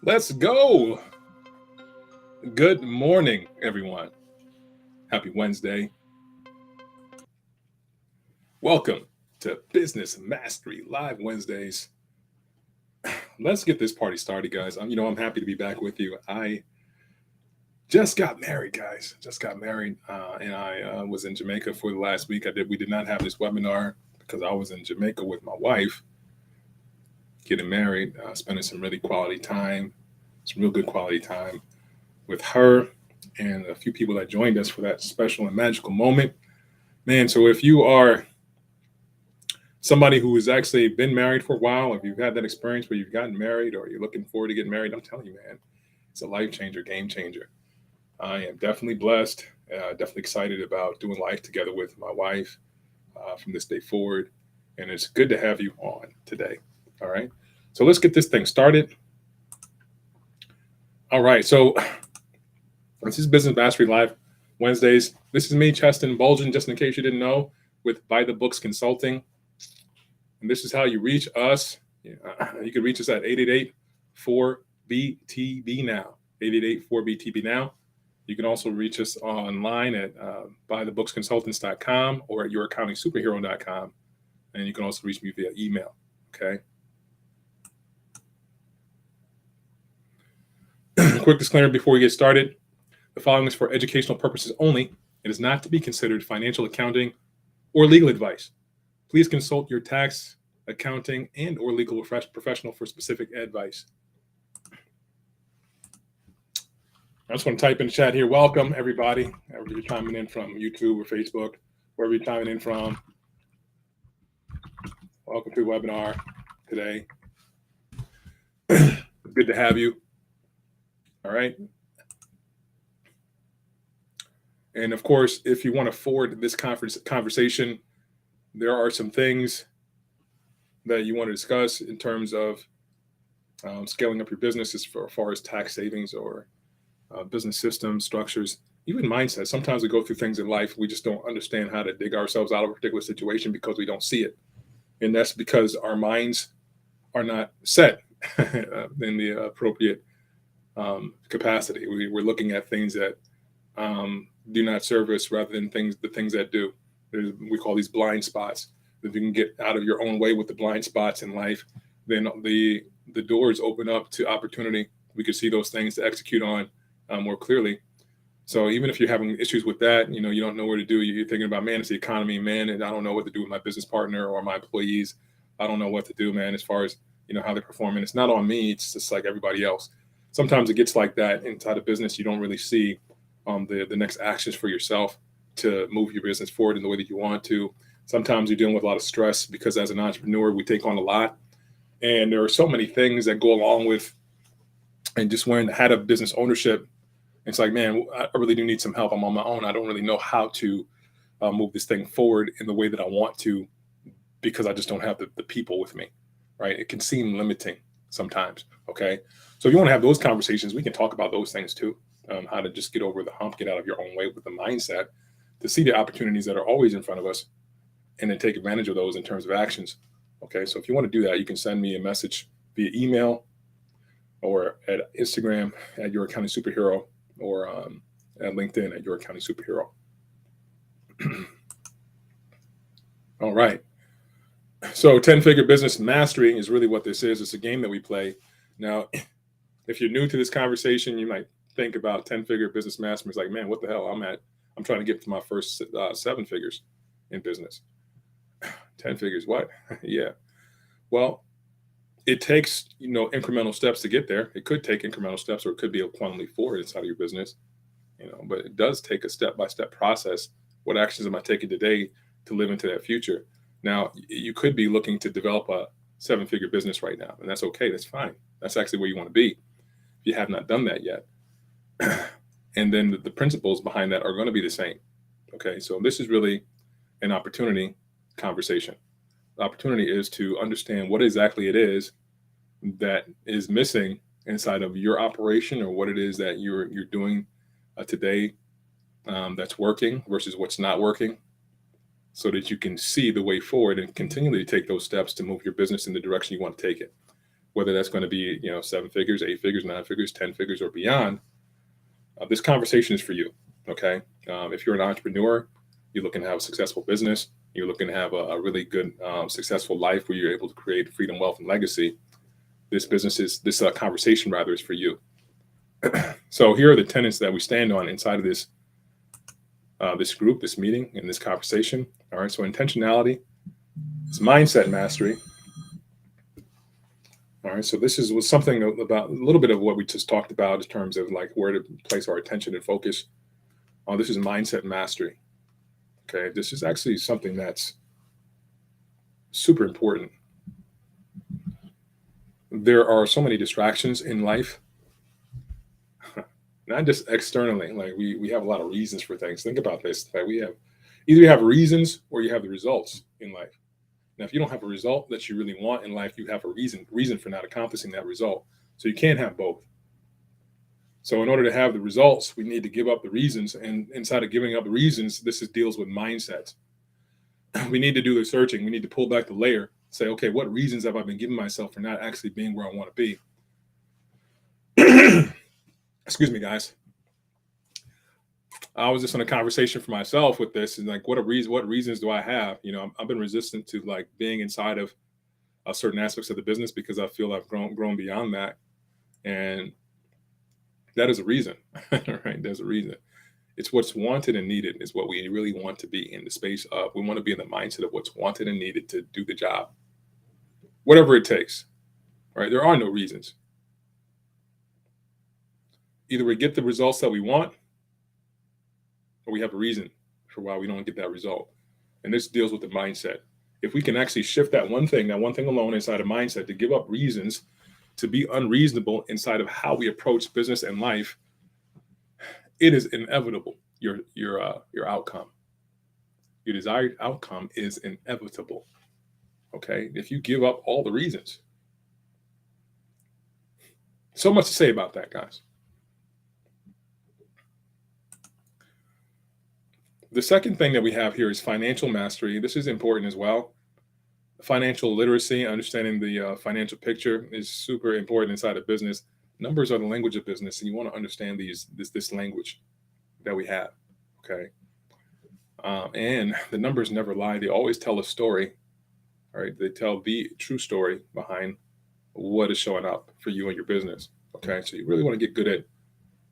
Let's go. Good morning, everyone. Happy Wednesday. Welcome to Business Mastery Live Wednesdays. Let's get this party started, guys. I'm happy to be back with you. I just got married, guys. Just got married, and I was in Jamaica for the last week. We did not have this webinar because I was in Jamaica with my wife, getting married, spending some really quality time, some real good quality time with her and a few people that joined us for that special and magical moment. Man, so if you are somebody who has actually been married for a while, if you've had that experience where you've gotten married or you're looking forward to getting married, I'm telling you, man, it's a life changer, game changer. I am definitely blessed, definitely excited about doing life together with my wife from this day forward. And it's good to have you on today. All right. So let's get this thing started. All right. So this is Business Mastery Live Wednesdays. This is me, Cheston Bulgin, just in case you didn't know, with By the Books Consulting. And this is how you reach us. You can reach us at 888-4BTB now. 888-4BTB now. You can also reach us online at bythebooksconsultants.com or at youraccountingsuperhero.com. And you can also reach me via email. Okay. Quick disclaimer before we get started. The following is for educational purposes only. It is not to be considered financial accounting or legal advice. Please consult your tax, accounting, and or legal professional for specific advice. I just want to type in the chat here. Welcome, everybody. Wherever you're chiming in from, YouTube or Facebook, wherever you're chiming in from. Welcome to the webinar today. Good to have you. All right. And of course, if you want to forward this conversation, there are some things that you want to discuss in terms of scaling up your business as far as tax savings or business systems, structures, even mindset. Sometimes we go through things in life, we just don't understand how to dig ourselves out of a particular situation because we don't see it. And that's because our minds are not set in the appropriate capacity. We're looking at things that do not serve us rather than the things that do. We call these blind spots. If you can get out of your own way with the blind spots in life, then the doors open up to opportunity. We could see those things to execute on more clearly. So even if you're having issues with that, you don't know where to do. You're thinking about, man, it's the economy, man, and I don't know what to do with my business partner or my employees. I don't know what to do, man, as far as how they're performing. It's not on me. It's just like everybody else. Sometimes it gets like that inside of business. You don't really see the next actions for yourself to move your business forward in the way that you want to. Sometimes you're dealing with a lot of stress because as an entrepreneur, we take on a lot. And there are so many things that go along with and just wearing the hat of business ownership. It's like, man, I really do need some help. I'm on my own. I don't really know how to move this thing forward in the way that I want to because I just don't have the people with me, right? It can seem limiting sometimes. Okay. So if you want to have those conversations, we can talk about those things too. How to just get over the hump, get out of your own way with the mindset to see the opportunities that are always in front of us and then take advantage of those in terms of actions. Okay. So if you want to do that, you can send me a message via email or at Instagram at Your Accounting Superhero or at LinkedIn at Your Accounting Superhero. All right. So 10-figure business mastery is really what this is. It's a game that we play. Now, if you're new to this conversation, you might think about 10-figure business mastery. It's like, man, what the hell? I'm trying to get to my first 7 figures in business. 10 figures, what? Yeah. Well, it takes, incremental steps to get there. It could take incremental steps, or it could be a quantum leap forward inside of your business, but it does take a step-by-step process. What actions am I taking today to live into that future? Now, you could be looking to develop a 7-figure business right now, and that's okay. That's fine. That's actually where you want to be if you have not done that yet. And then the principles behind that are going to be the same. Okay, so this is really an opportunity conversation. The opportunity is to understand what exactly it is that is missing inside of your operation, or what it is that you're doing today that's working versus what's not working, so that you can see the way forward and continually take those steps to move your business in the direction you want to take it. Whether that's going to be 7 figures, 8 figures, 9 figures, 10 figures, or beyond. This conversation is for you. Okay, if you're an entrepreneur, you're looking to have a successful business, you're looking to have a really good, successful life where you're able to create freedom, wealth, and legacy. This conversation rather is for you. So here are the tenets that we stand on inside of this group, this meeting, and this conversation. All right. So intentionality is mindset mastery. All right. So this was something about a little bit of what we just talked about in terms of like where to place our attention and focus. This is mindset mastery. Okay. This is actually something that's super important. There are so many distractions in life, not just externally. Like we have a lot of reasons for things. Think about this. That we have either you have reasons or you have the results in life. Now, if you don't have a result that you really want in life, you have a reason for not accomplishing that result. So you can't have both. So in order to have the results, we need to give up the reasons. And inside of giving up the reasons, deals with mindsets. We need to do the searching. We need to pull back the layer, say, okay, what reasons have I been giving myself for not actually being where I want to be? Excuse me, guys. I was just in a conversation for myself with this, and like, what reasons do I have? I've been resistant to like being inside of certain aspects of the business because I feel I've grown beyond that, and that is a reason, right? There's a reason. It's what's wanted and needed is what we really want to be in the space of. We want to be in the mindset of what's wanted and needed to do the job, whatever it takes, right? There are no reasons. Either we get the results that we want, or we have a reason for why we don't get that result. And this deals with the mindset. If we can actually shift that one thing alone inside a mindset to give up reasons, to be unreasonable inside of how we approach business and life, it is inevitable. Your outcome, your desired outcome is inevitable. Okay. If you give up all the reasons, so much to say about that, guys. The second thing that we have here is financial mastery. This is important as well. Financial literacy, understanding the financial picture is super important inside of business. Numbers are the language of business, and you want to understand this language that we have. Okay. And the numbers never lie. They always tell a story. All right. They tell the true story behind what is showing up for you and your business. Okay. So you really want to get good at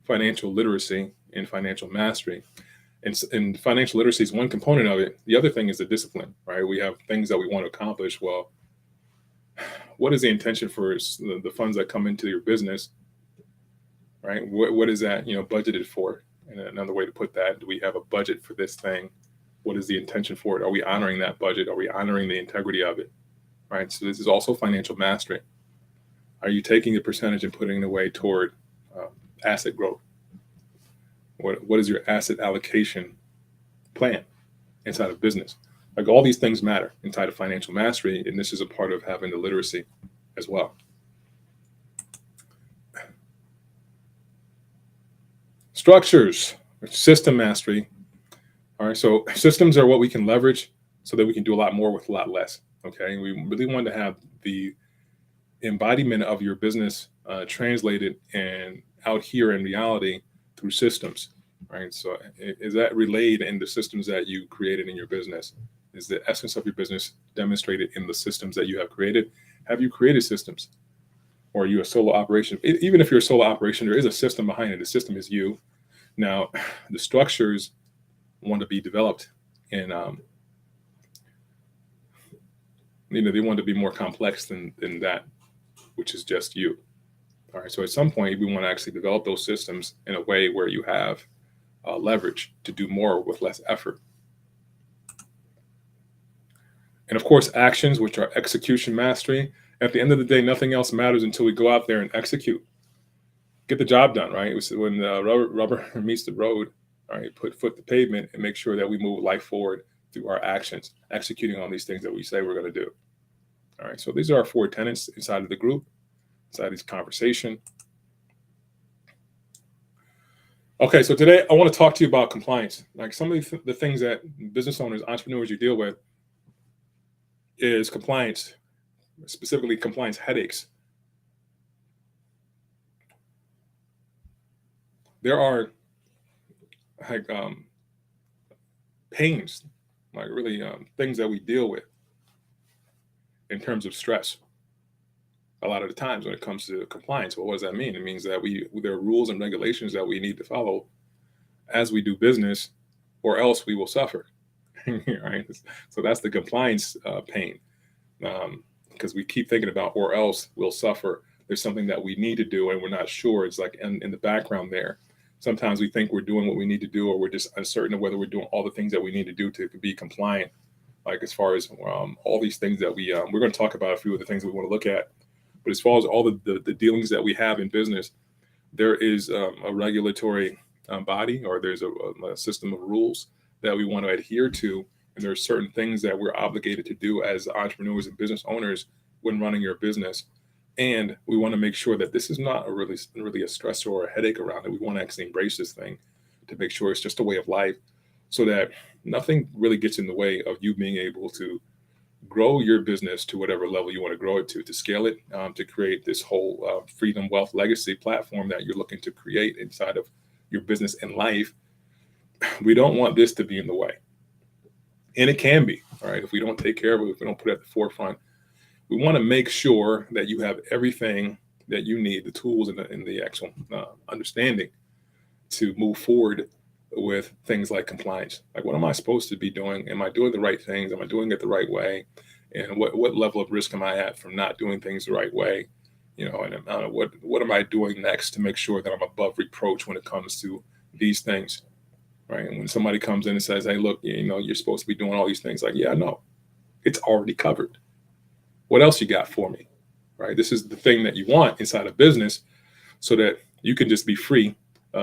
financial literacy and financial mastery. And financial literacy is one component of it. The other thing is the discipline, right? We have things that we want to accomplish. Well, what is the intention for the funds that come into your business, right? What is that, budgeted for? And another way to put that, do we have a budget for this thing? What is the intention for it? Are we honoring that budget? Are we honoring the integrity of it? Right. So this is also financial mastery. Are you taking the percentage and putting it away toward asset growth? What is your asset allocation plan inside of business? Like all these things matter inside of financial mastery, and this is a part of having the literacy as well. Structures, system mastery. All right, so systems are what we can leverage so that we can do a lot more with a lot less. Okay, we really want to have the embodiment of your business translated and out here in reality through systems, right? So is that relayed in the systems that you created in your business? Is the essence of your business demonstrated in the systems that you have created? Have you created systems? Or are you a solo operation? Even if you're a solo operation, there is a system behind it. The system is you. Now, the structures want to be developed and they want to be more complex than that, which is just you. All right. So at some point, we want to actually develop those systems in a way where you have leverage to do more with less effort. And of course, actions, which are execution mastery. At the end of the day, nothing else matters until we go out there and execute, get the job done. Right. It was when the rubber meets the road. All right. Put foot to pavement and make sure that we move life forward through our actions, executing on these things that we say we're going to do. All right. So these are our 4 tenets inside of the group, inside this conversation. Okay, so today I want to talk to you about compliance. Like some of the things that business owners, entrepreneurs you deal with is compliance, specifically compliance headaches. There are like pains, like really things that we deal with in terms of stress. A lot of the times when it comes to compliance, well, what does that mean? It means that there are rules and regulations that we need to follow as we do business, or else we will suffer. Right? So that's the compliance pain, because we keep thinking about or else we'll suffer. There's something that we need to do and we're not sure. It's like in the background there. Sometimes we think we're doing what we need to do, or we're just uncertain of whether we're doing all the things that we need to do to be compliant. Like as far as all these things that we're going to talk about a few of the things that we want to look at. But as far as all the dealings that we have in business, there is a regulatory body, or there's a system of rules that we want to adhere to. And there are certain things that we're obligated to do as entrepreneurs and business owners when running your business. And we want to make sure that this is not really a stressor or a headache around it. We want to actually embrace this thing to make sure it's just a way of life, so that nothing really gets in the way of you being able to grow your business to whatever level you want to grow it to scale it, to create this whole freedom, wealth, legacy platform that you're looking to create inside of your business and life. We don't want this to be in the way. And it can be, all right, if we don't take care of it, if we don't put it at the forefront. We want to make sure that you have everything that you need, the tools and the actual understanding to move forward with things like compliance. Like, what am I supposed to be doing? Am I doing the right things? Am I doing it the right way? And what level of risk am I at from not doing things the right way? And what am I doing next to make sure that I'm above reproach when it comes to these things, right? And when somebody comes in and says, "Hey, look, you're supposed to be doing all these things," like, yeah, no, it's already covered. What else you got for me, right? This is the thing that you want inside of business, so that you can just be free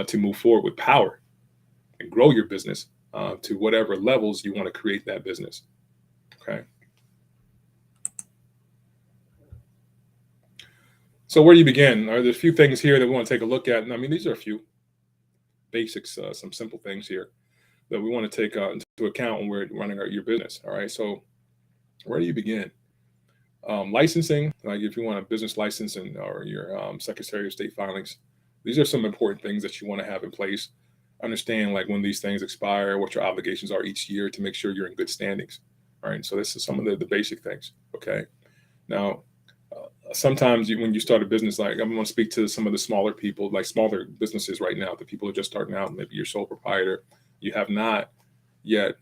to move forward with power and grow your business to whatever levels you want to create that business. Okay. So where do you begin? Are there a few things here that we want to take a look at? And I mean, these are a few basics, some simple things here that we want to take into account when we're running your business. All right. So where do you begin? Licensing, like if you want a business license or your Secretary of State filings, these are some important things that you want to have in place. Understand like when these things expire, what your obligations are each year to make sure you're in good standings. All right. So this is some of the basic things. Okay. Now, sometimes when you start a business, like I'm going to speak to some of the smaller people, like smaller businesses right now, the people who are just starting out, maybe you're sole proprietor, you have not yet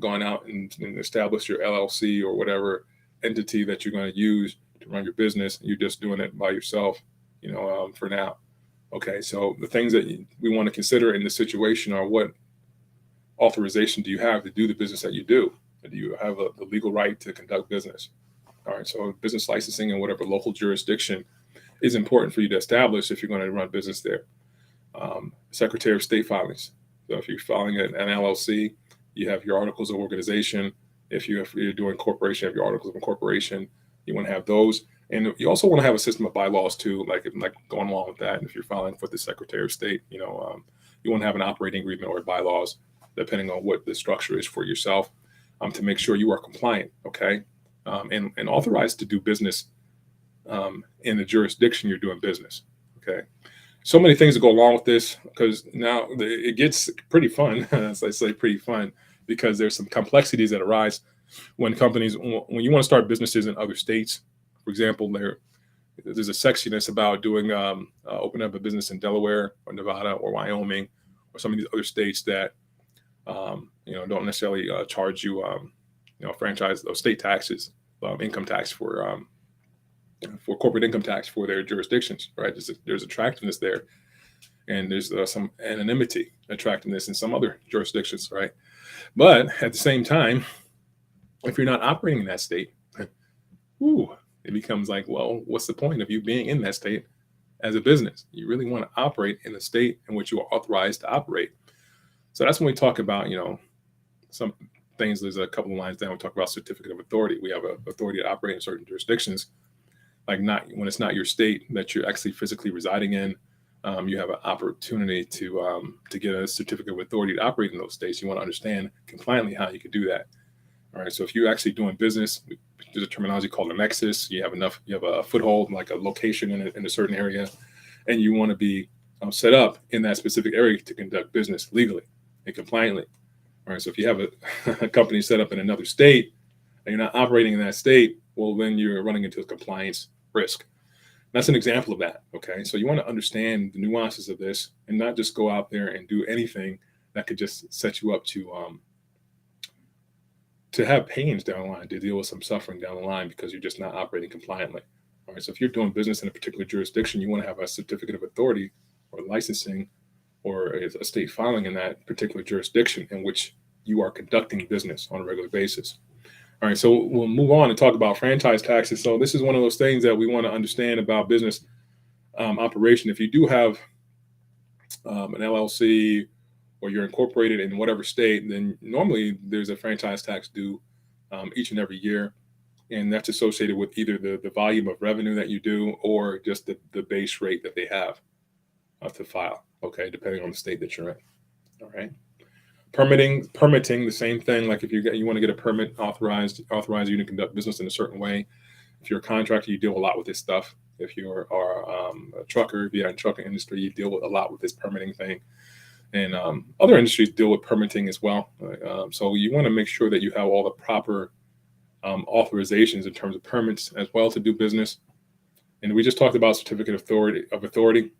gone out and established your LLC or whatever entity that you're going to use to run your business. You're just doing it by yourself, for now. Okay, so the things that we want to consider in this situation are what authorization do you have to do the business that you do? Do you have the legal right to conduct business? All right, so business licensing in whatever local jurisdiction is important for you to establish if you're going to run business there. Secretary of State filings. So if you're filing an LLC, you have your articles of organization. If you're doing corporation, you have your articles of incorporation. You want to have those, and you also want to have a system of bylaws too, like going along with that. If you're filing for the Secretary of State, you want to have an operating agreement or bylaws, depending on what the structure is for yourself, to make sure you are compliant. Okay, and authorized to do business in the jurisdiction you're doing business. Okay. So many things that go along with this because now it gets pretty fun, as I say, pretty fun, because there's some complexities that arise when when you want to start businesses in other states. For example, there's a section that's about doing opening up a business in Delaware or Nevada or Wyoming or some of these other states that don't necessarily charge you franchise or state taxes, income tax for corporate income tax for their jurisdictions, right? There's attractiveness there, and there's some anonymity attractiveness in some other jurisdictions, right? But at the same time, if you're not operating in that state, it becomes like, well, what's the point of you being in that state as a business? You really want to operate in the state in which you are authorized to operate. So that's when we talk about, some things. There's a couple of lines down. We talk about certificate of authority. We have an authority to operate in certain jurisdictions, like not when it's not your state that you're actually physically residing in. You have an opportunity to get a certificate of authority to operate in those states. You want to understand compliantly how you can do that. All right. So if you're actually doing business, there's a terminology called a nexus. You have a foothold, like a location in a certain area, and you want to be set up in that specific area to conduct business legally and compliantly. All right. So if you have a company set up in another state and you're not operating in that state, well, then you're running into a compliance risk. That's an example of that. Okay. So you want to understand the nuances of this and not just go out there and do anything that could just set you up to have pains down the line, to deal with some suffering down the line because you're just not operating compliantly. All right. So if you're doing business in a particular jurisdiction, you want to have a certificate of authority or licensing or a state filing in that particular jurisdiction in which you are conducting business on a regular basis. All right, so we'll move on and talk about franchise taxes. So this is one of those things that we want to understand about business operation. If you do have an LLC or you're incorporated in whatever state, then normally there's a franchise tax due each and every year. And that's associated with either the volume of revenue that you do or just the base rate that they have to file, okay, depending on the state that you're in. All right. Permitting, the same thing. Like if you want to get a permit authorize you to conduct business in a certain way. If you're a contractor, you deal a lot with this stuff. If you're a trucker, if you're in the trucking industry, you deal with a lot with this permitting thing. And other industries deal with permitting as well. So you want to make sure that you have all the proper authorizations in terms of permits as well to do business. And we just talked about certificate of authority.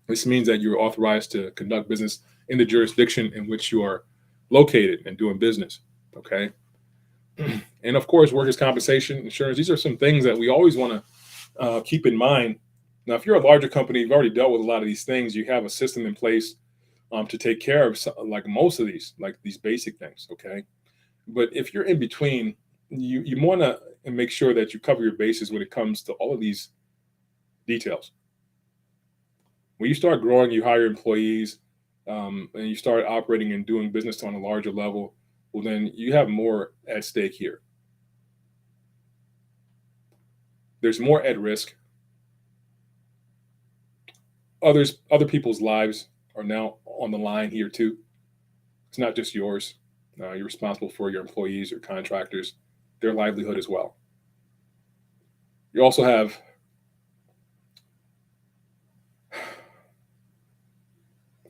This means that you're authorized to conduct business in the jurisdiction in which you are located and doing business. Okay. And of course, workers' compensation insurance. These are some things that we always want to keep in mind. Now, if you're a larger company, you've already dealt with a lot of these things. You have a system in place to take care of like most of these, like these basic things. Okay. But if you're in between, you want to make sure that you cover your bases when it comes to all of these details. When you start growing, you hire employees, and you start operating and doing business on a larger level, well, then you have more at stake here. There's more at risk. Other people's lives are now on the line here too. It's not just yours. You're responsible for your employees or contractors, their livelihood as well. You also have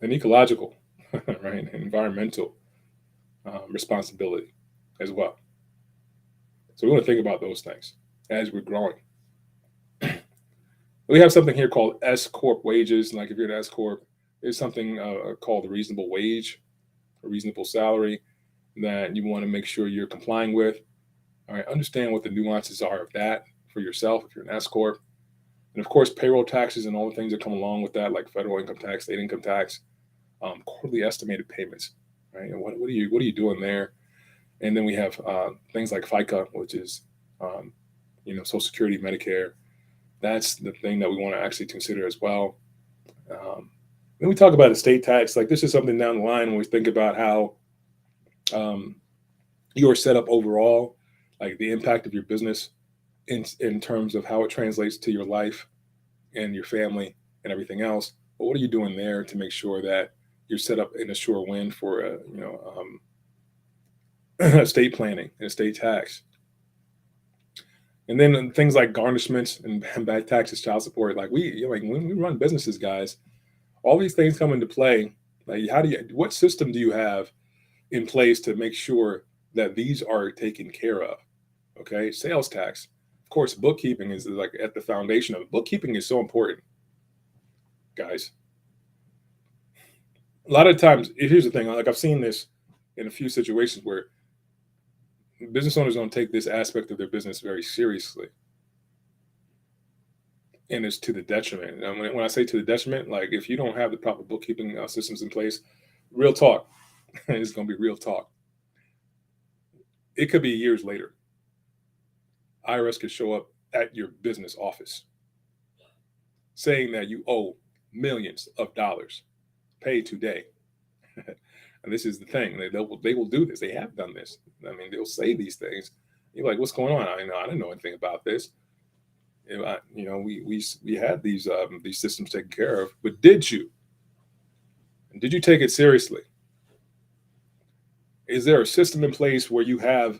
an ecological, right, an environmental responsibility as well. So we want to think about those things as we're growing. We have something here called S corp wages. Like if you're an S corp, there's something called a reasonable wage, a reasonable salary that you want to make sure you're complying with. All right, understand what the nuances are of that for yourself if you're an S corp. And of course, payroll taxes and all the things that come along with that, like federal income tax, state income tax, quarterly estimated payments, right? And what are you doing there? And then we have things like FICA, which is um, Social Security, Medicare. That's the thing that we want to actually consider as well. Um, then we talk about estate tax. Like this is something down the line when we think about how um, you are set up overall, like the impact of your business in terms of how it translates to your life and your family and everything else. But what are you doing there to make sure that you're set up in a sure win for estate planning and estate tax? And then things like garnishments and back taxes, child support. Like when we run businesses, guys, all these things come into play. Like what system do you have in place to make sure that these are taken care of? Okay, sales tax. Of course, bookkeeping is like at the foundation of it. Bookkeeping is so important, guys. A lot of times, here's the thing. Like I've seen this in a few situations where business owners don't take this aspect of their business very seriously, and it's to the detriment. And when I say to the detriment, like if you don't have the proper bookkeeping systems in place, real talk, it's going to be real talk. It could be years later. IRS could show up at your business office saying that you owe millions of dollars. Pay today. And this is the thing. They will do this. They have done this. I mean, they'll say these things. You're like, what's going on? I didn't know anything about this. We had these systems taken care of, but did you? And did you take it seriously? Is there a system in place where you have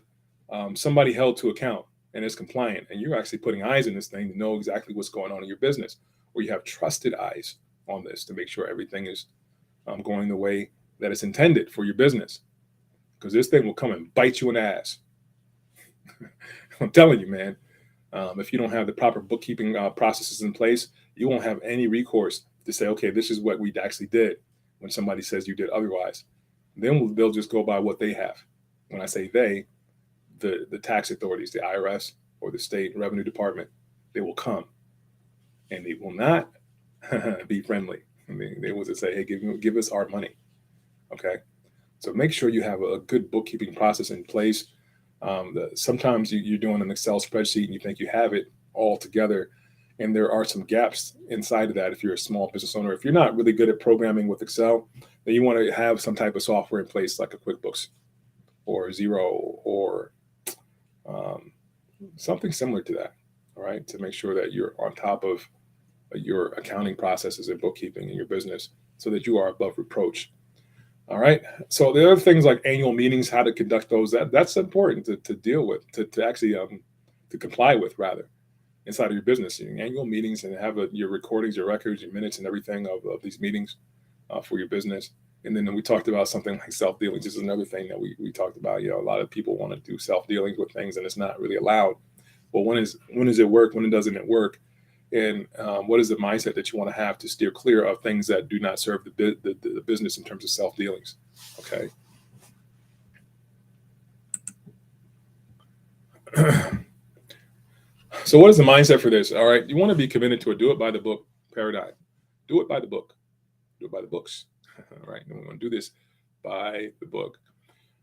somebody held to account and is compliant, and you're actually putting eyes in this thing to know exactly what's going on in your business, or you have trusted eyes on this to make sure everything is going the way that it's intended for your business? Because this thing will come and bite you in the ass. I'm telling you, man. If you don't have the proper bookkeeping processes in place, you won't have any recourse to say, okay, this is what we actually did when somebody says you did otherwise. Then they'll just go by what they have. When I say they, the tax authorities, the IRS or the state revenue department, they will come and they will not be friendly. I mean, they will just say, hey, give us our money. Okay. So make sure you have a good bookkeeping process in place. Sometimes you're doing an Excel spreadsheet and you think you have it all together, and there are some gaps inside of that. If you're a small business owner, if you're not really good at programming with Excel, then you want to have some type of software in place like a QuickBooks or Xero or something similar to that. All right, to make sure that you're on top of your accounting processes and bookkeeping in your business so that you are above reproach. All right. So the other things like annual meetings, how to conduct those, that's important to deal with, to actually to comply with rather inside of your business. Annual meetings and have your recordings, your records, your minutes and everything of these meetings for your business. And then we talked about something like self-dealings. This is another thing that we talked about. A lot of people want to do self-dealings with things and it's not really allowed. Well, when does it work? When doesn't it work? And what is the mindset that you want to have to steer clear of things that do not serve the business in terms of self-dealings? Okay. So what is the mindset for this? All right. You want to be committed to a do it by the book paradigm. Do it by the book. Do it by the books. All right. And we're going to do this by the book.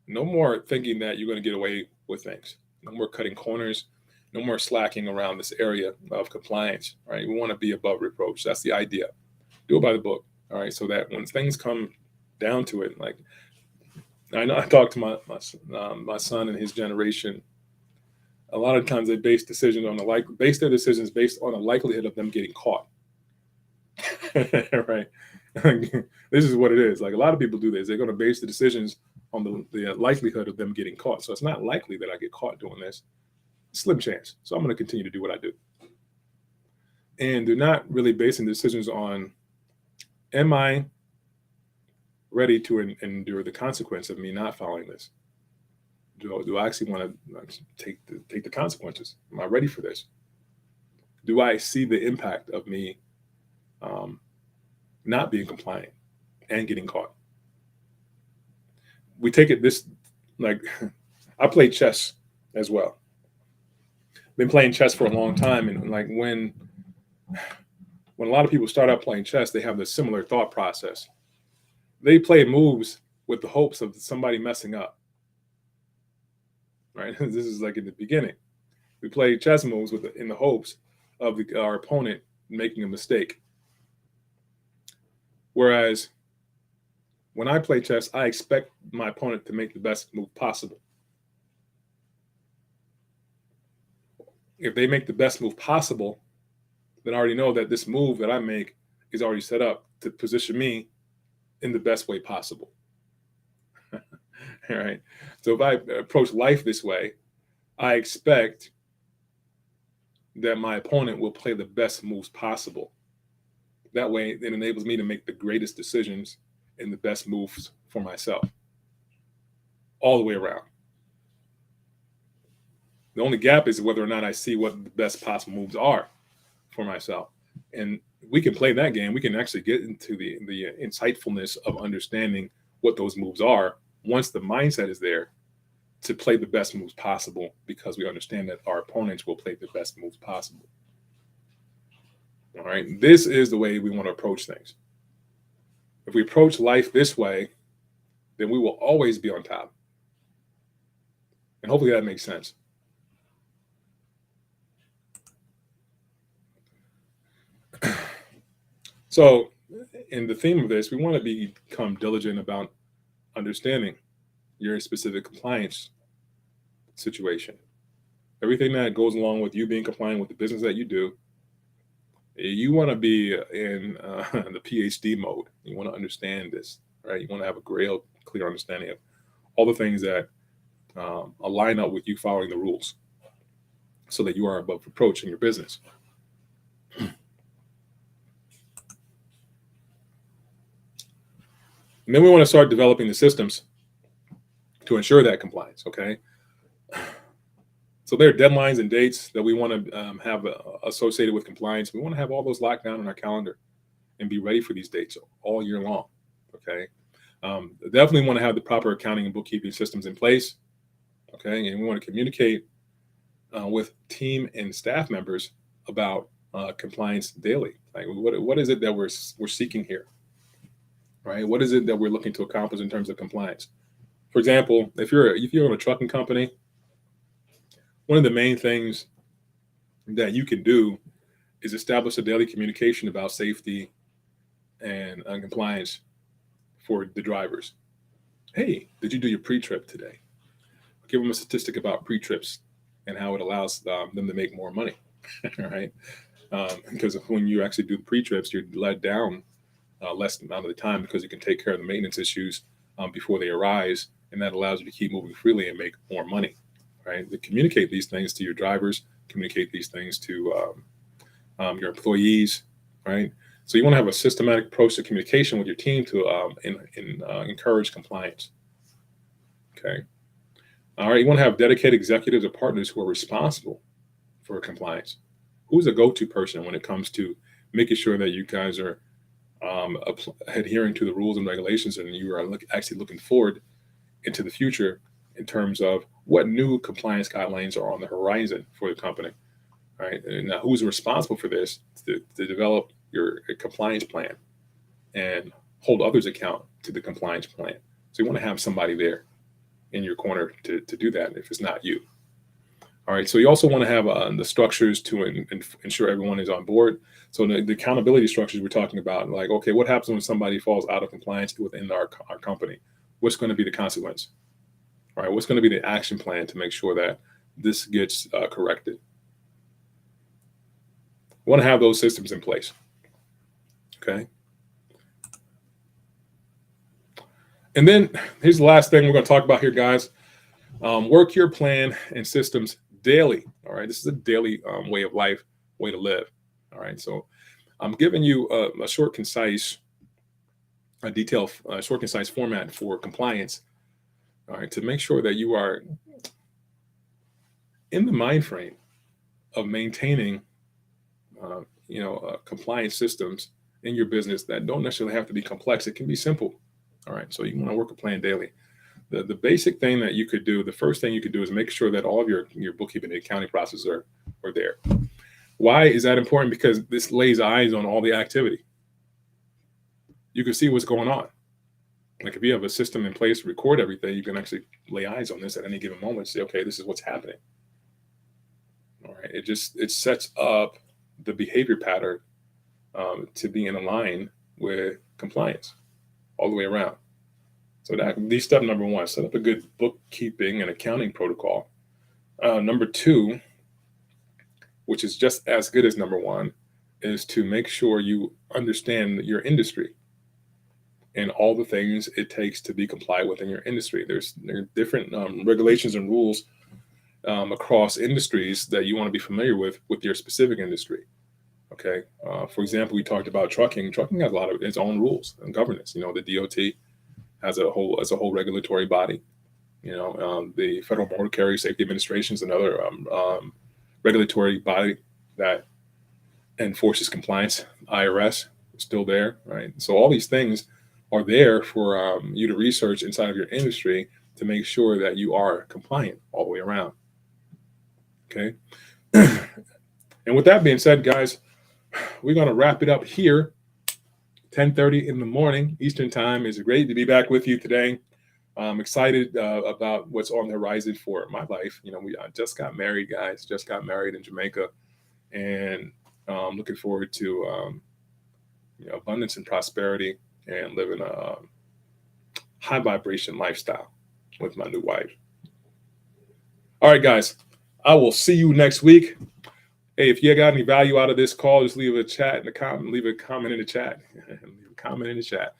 No more thinking that you're going to get away with things. No more cutting corners. No more slacking around this area of compliance, right? We want to be above reproach. That's the idea. Do it by the book, all right? So that when things come down to it, like I know I talked to my son and his generation. A lot of times they base their decisions based on the likelihood of them getting caught, right? This is what it is. Like a lot of people do this. They're going to base the decisions on the likelihood of them getting caught. So it's not likely that I get caught doing this. Slim chance. So I'm going to continue to do what I do. And they're not really basing decisions on, am I ready to endure the consequence of me not following this? Do I actually want to take the consequences? Am I ready for this? Do I see the impact of me not being compliant and getting caught? We take it this, like, I play chess as well. Been playing chess for a long time, and like when when a lot of people start out playing chess, they have this similar thought process. They play moves with the hopes of somebody messing up, right? This is like in the beginning. We play chess moves in the hopes of our opponent making a mistake. Whereas when I play chess, I expect my opponent to make the best move possible. If they make the best move possible, then I already know that this move that I make is already set up to position me in the best way possible. All right. So if I approach life this way, I expect that my opponent will play the best moves possible. That way, it enables me to make the greatest decisions and the best moves for myself, all the way around. The only gap is whether or not I see what the best possible moves are for myself. And we can play that game. We can actually get into the insightfulness of understanding what those moves are once the mindset is there to play the best moves possible, because we understand that our opponents will play the best moves possible. All right. This is the way we want to approach things. If we approach life this way, then we will always be on top. And hopefully that makes sense. So, in the theme of this, we want to become diligent about understanding your specific compliance situation. Everything that goes along with you being compliant with the business that you do, you want to be in the PhD mode. You want to understand this, right? You want to have a real clear understanding of all the things that align up with you following the rules, so that you are above reproach in your business. And then we want to start developing the systems to ensure that compliance, okay? So there are deadlines and dates that we want to have associated with compliance. We want to have all those locked down in our calendar and be ready for these dates all year long, okay? Definitely want to have the proper accounting and bookkeeping systems in place, okay? And we want to communicate with team and staff members about compliance daily. Like, what is it that we're seeking here? Right? What is it that we're looking to accomplish in terms of compliance? For example, if you're in a trucking company, one of the main things that you can do is establish a daily communication about safety and compliance for the drivers. Hey, did you do your pre-trip today? Give them a statistic about pre-trips and how it allows them to make more money, right? Because when you actually do the pre-trips, you're let down less amount of the time, because you can take care of the maintenance issues before they arise, and that allows you to keep moving freely and make more money, right? To communicate these things to your drivers, communicate these things to your employees, right? So you want to have a systematic approach to communication with your team to encourage compliance. Okay. All right. You want to have dedicated executives or partners who are responsible for compliance. Who's a go-to person when it comes to making sure that you guys are adhering to the rules and regulations, and you are actually looking forward into the future in terms of what new compliance guidelines are on the horizon for the company, right? And now, who's responsible for this to develop your compliance plan and hold others account to the compliance plan? So you want to have somebody there in your corner to do that if it's not you. All right. So you also want to have the structures to ensure everyone is on board. So the accountability structures we're talking about, like, okay, what happens when somebody falls out of compliance within our company? What's going to be the consequence? All right. What's going to be the action plan to make sure that this gets corrected? We want to have those systems in place. Okay. And then here's the last thing we're going to talk about here, guys. Work your plan and systems daily. All right. This is a daily way of life, way to live. All right. So I'm giving you a short, concise, short, concise format for compliance. All right. To make sure that you are in the mind frame of maintaining, compliance systems in your business that don't necessarily have to be complex. It can be simple. All right. So you want to work a plan daily. The basic thing that you could do, the first thing you could do is make sure that all of your bookkeeping and accounting processes are there. Why is that important? Because this lays eyes on all the activity. You can see what's going on. Like if you have a system in place to record everything, you can actually lay eyes on this at any given moment. Say, okay, this is what's happening. All right. It sets up the behavior pattern to be in line with compliance all the way around. So that these step number one, set up a good bookkeeping and accounting protocol. Number two, which is just as good as number one, is to make sure you understand your industry and all the things it takes to be compliant within your industry. There are different regulations and rules across industries that you want to be familiar with your specific industry. Okay. For example, we talked about trucking. Trucking has a lot of its own rules and governance. The DOT has a whole regulatory body. The Federal Motor Carrier Safety Administration is another regulatory body that enforces compliance. IRS is still there, right? So all these things are there for you to research inside of your industry to make sure that you are compliant all the way around. Okay. And with that being said, guys, we're going to wrap it up here. 10:30 in the morning Eastern time. Is great to be back with you today. I'm excited about what's on the horizon for my life. I just got married, guys. Just got married in Jamaica, and looking forward to abundance and prosperity and living a high vibration lifestyle with my new wife. All right, guys. I will see you next week. Hey, if you got any value out of this call, just leave a chat in the comment. Leave a comment in the chat. Leave a comment in the chat,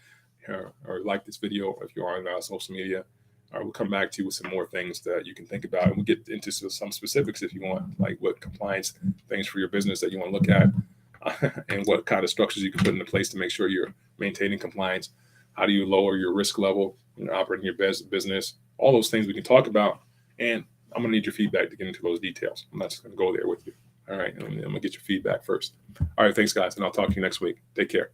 or like this video if you're on social media. Or we'll come back to you with some more things that you can think about, and we'll get into some specifics if you want, like what compliance things for your business that you want to look at, and what kind of structures you can put into place to make sure you're maintaining compliance. How do you lower your risk level when you're operating your business? All those things we can talk about, and I'm gonna need your feedback to get into those details. I'm not just gonna go there with you. All right, I'm gonna get your feedback first. All right, thanks, guys, and I'll talk to you next week. Take care.